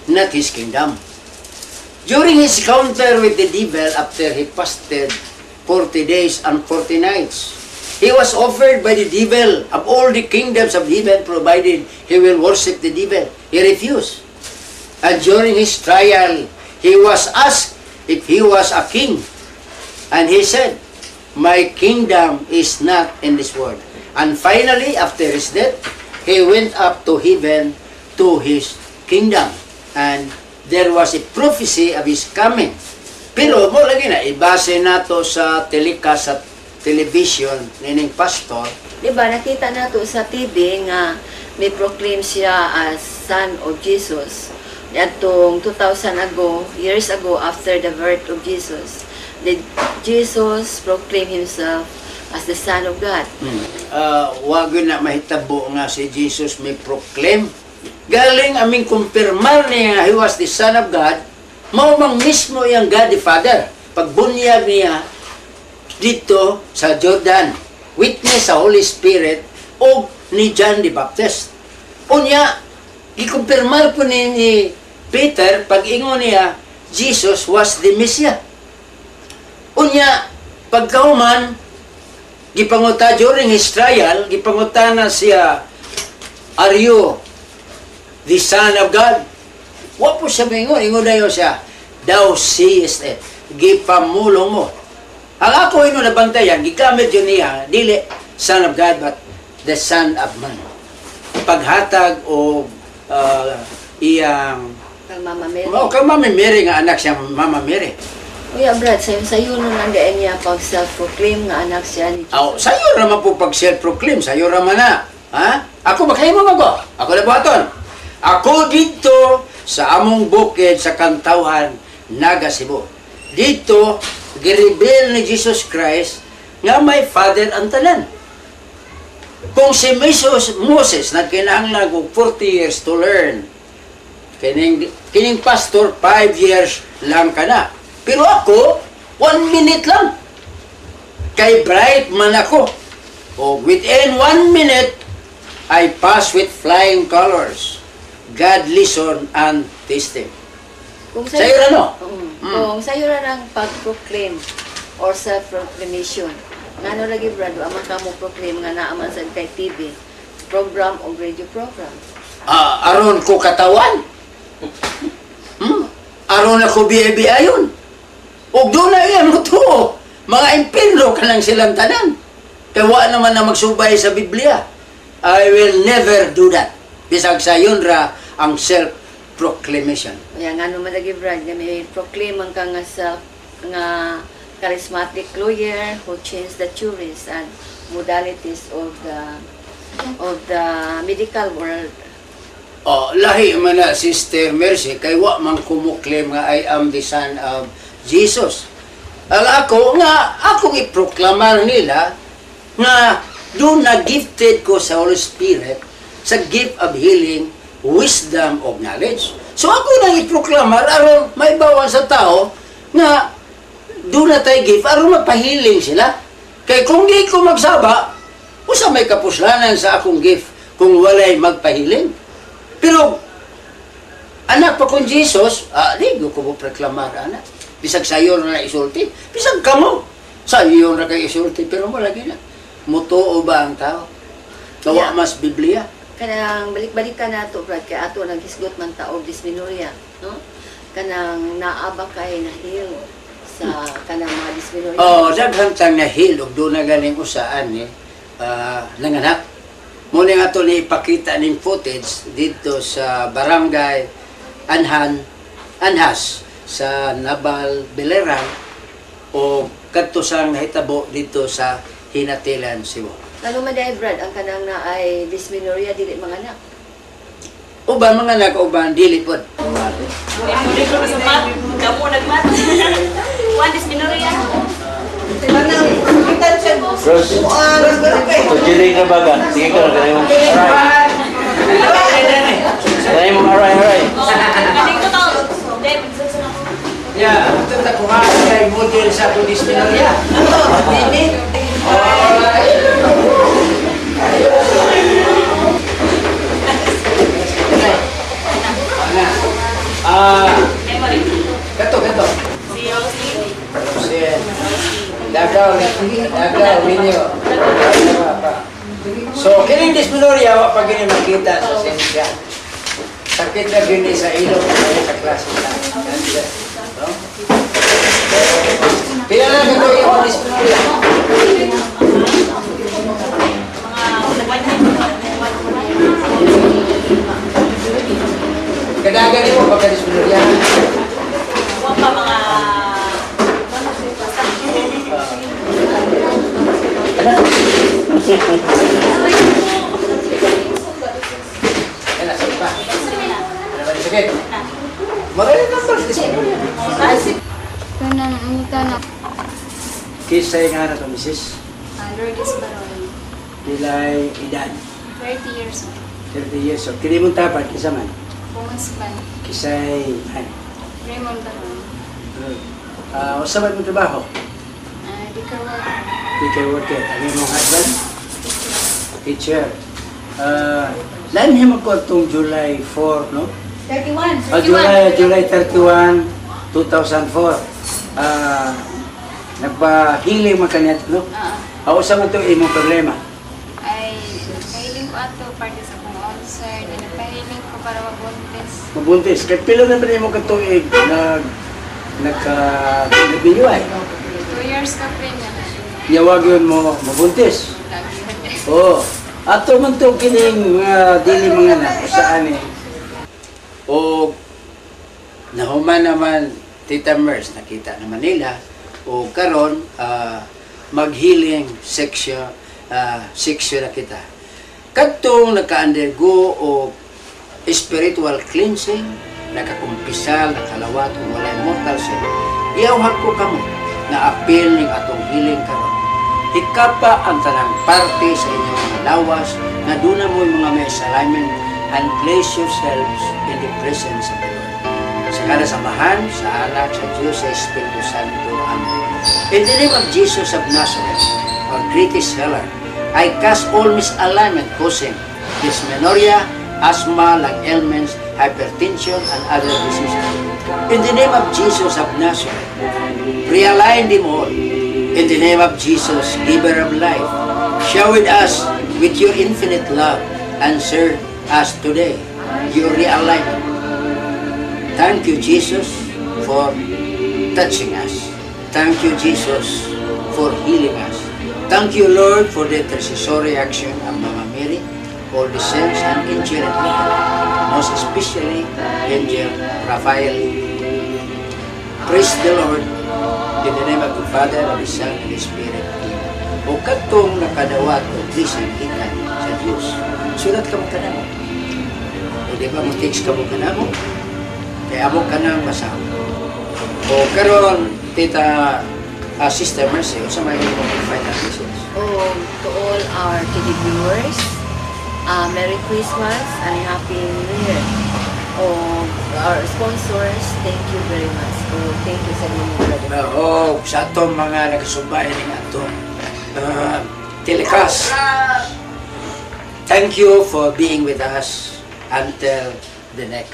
not his kingdom. During his encounter with the devil after he fasted 40 days and 40 nights, he was offered by the devil of all the kingdoms of heaven provided he will worship the devil. He refused. And during his trial, he was asked if he was a king. And he said, "My kingdom is not in this world." And finally, after his death, he went up to heaven to his kingdom. And there was a prophecy of his coming. Pero mo lagi na, ibase nato sa telecast sa television, nining pastor. Diba, nakita nato sa TV nga may proclaim siya as Son of Jesus. Atong 2,000 years ago, after the birth of Jesus, Jesus proclaimed himself as the Son of God. Wag na mahitabo nga si Jesus may proclaim. Galing aming kumpirmar niya he was the Son of God, maumang mismo yung God the Father. Pagbunyag niya dito sa Jordan, witness sa Holy Spirit o ni John the Baptist. Unya, ikumpirmar po ni Peter, pag-ingon niya, Jesus was the Messiah. Unya, pagkauman, gipanguta during his trial, gipanguta na siya, "Are you the Son of God?" Wa po siya mingon, ingon na yun siya, "Thou seest it." Gipamulong mo. Ang ako ino nabantayan, gigamit yun niya, dili Son of God, but the Son of Man. Paghatag o iyang Kang Mama Mary. kang Mama Mary nga anak siya, Mama Mary. Kuya Brad, sayo nun nandiyan niya pag self-proclaim nga anak siya ni Jesus. Sayo raman po pag self-proclaim, sayo raman na. Ha? Ako makahimo mago. Ako na buhaton. Ako dito sa among bukid sa Kantawhan, Naga, Cebu. Dito, gireveal ni Jesus Christ nga may Father ang tanan. Kung si Moses nagkinahanglan og 40 years to learn, kining pastor 5 years lang kana. Pero ako 1 minute lang. Kay bright man ako. O within 1 minute, I pass with flying colors. God listen and tasting. Kung Sayo ra no? Kung sayo ra ng pag-proclaim or self-proclamation, ngano lagi Brad, amang kamo proclaim nga naaman sa kay TV, program o radio program. Aron ko katawan. Aron ako biyayon. Ug doon na iyan mo to. Mga impinlo ka lang silang tanan. Kaya wa naman na magsubay sa Biblia. I will never do that. Bisag sa yun ra ang self-proclamation. Kaya nga naman lagi Brad, nga may proclaim ang kang nga charismatic lawyer who changed the theories and modalities of the medical world. Lahi man na, Sister Mercy, kay wa man kumuklaim nga I am the Son of Jesus. Akong iproklamar nila nga doon na gifted ko sa Holy Spirit sa gift of healing, wisdom of knowledge. So ako nang iproklamar aron may bawan sa tao nga doon na tayo gift aron mapahiling sila. Kay kung di ko magsaba, usa may kapuslanan sa akong gift kung walay magpahiling. Pero anak pa kung Jesus, di ko mo proklamar anak. Bisag sayo na isulti, bisag kamo. Sayo na kay isulti, pero mo lagi na. Mutuo ba ang tao? Tawa mas Biblia. Kanang balik-balikan nato Brad, kay ato naghisgot man tao dysmenorrhea, no? Kanang naaba kay na heal sa kanang mga dysmenorrhea. Daghang tang na heal og do na galing usaan nanganak. Muna nga ito ipakita ng footage dito sa Barangay Anhas sa Nabal, Biliran o kadto sang nahitabo dito sa Hinatilan, Cebu. Lalo man dahil Brad, ang kanang na ay dysmenorrhea dili mga anak. Uban mga anak, uban dili pod. Kamu nagmat. One dysmenorrhea. Terus, terjadi ke baga, sige ko na yung aray. Kaya yung aray. Ya, ito takuha kay model sa dysmenorrhea. Dili. Memory. Kato. Si Rosie. Rosie. Dagaw, ninyo. So, kining dysmenorrhea, wa pa gini makita sa sensya. Sakit na gini sa ilong sa klase na. No? Pila na ito yung dysmenorrhea? Kadagan mo pagka-dysmenorrhea? Huwag pa mga... Yan, sakit pa. Ano ba yung sakit? Marami na ba dysmenorrhea? Tanang Kisay nga na ito, Mrs. Lourdes Baron, Pilay edad. 30 years old. 30 years old. Kini mong tapat, kisa man. Pumasban, Kisay, ano? Raymond Baron, Usa ba mong trabaho? Dicker Walker, Teacher worker. Ano yung mong husband? Teacher. Lain niya magko itong July 4, no? 31. July 31, 2004. Nagpa-healing man kanya, no? Usa man ito imong problema. ay kahiling ko ato parte sa kong ulcer, na nagpahiling ko para mabuntis. Mabuntis. Kahit pila na ba niyo mo katuig nagbinyuay? 2 years ka pre na. Yawag yun mo mabuntis. Lagi. Oo. Ato man ito kining dili mga na saan eh. O nahuman naman Tita Mers, nakita naman nila. O karon mag-healing section na kita. Kadtong naka-undergo o spiritual cleansing, nakakumpisal, nakalawat, kung wala mortal sin. Iyawhag ko kamo na appeal ning atong healing karon. Ikapa ang tanang parte sa inyong mga lawas na doon na mo mga may alignment and place yourselves in the presence of the Lord. Sa kalasamahan, sa anak, sa Diyos, sa Espiritu Santo. Amen. In the name of Jesus of Nazareth, our greatest healer, I cast all misalignment causing dysmenorrhea, asthma, lung ailments, hypertension, and other diseases. In the name of Jesus of Nazareth, realign them all. In the name of Jesus, giver of life, shower us with your infinite love and serve us today, your realignment. Thank you, Jesus, for touching us. Thank you, Jesus, for healing us. Thank you, Lord, for the intercessory action of Mama Mary, all the saints and angel and Michael, most especially Angel Raphael. Praise the Lord. In the name of the Father, and the Son, and the Spirit. Amen. O katong nakadawat o blessing ikan sa Diyos, sulat ka mo kanamo. O di ba mo text ka mo kanamo? Kaya mo ka nang basaho. O karon Tita Sister Mercy, o sa may final message. To all our TV viewers, Merry Christmas and Happy New Year. Our sponsors, thank you very much. Thank you sa inyo, brother. Sa atong mga nagasubayan ng atong telecast. Thank you for being with us until the next.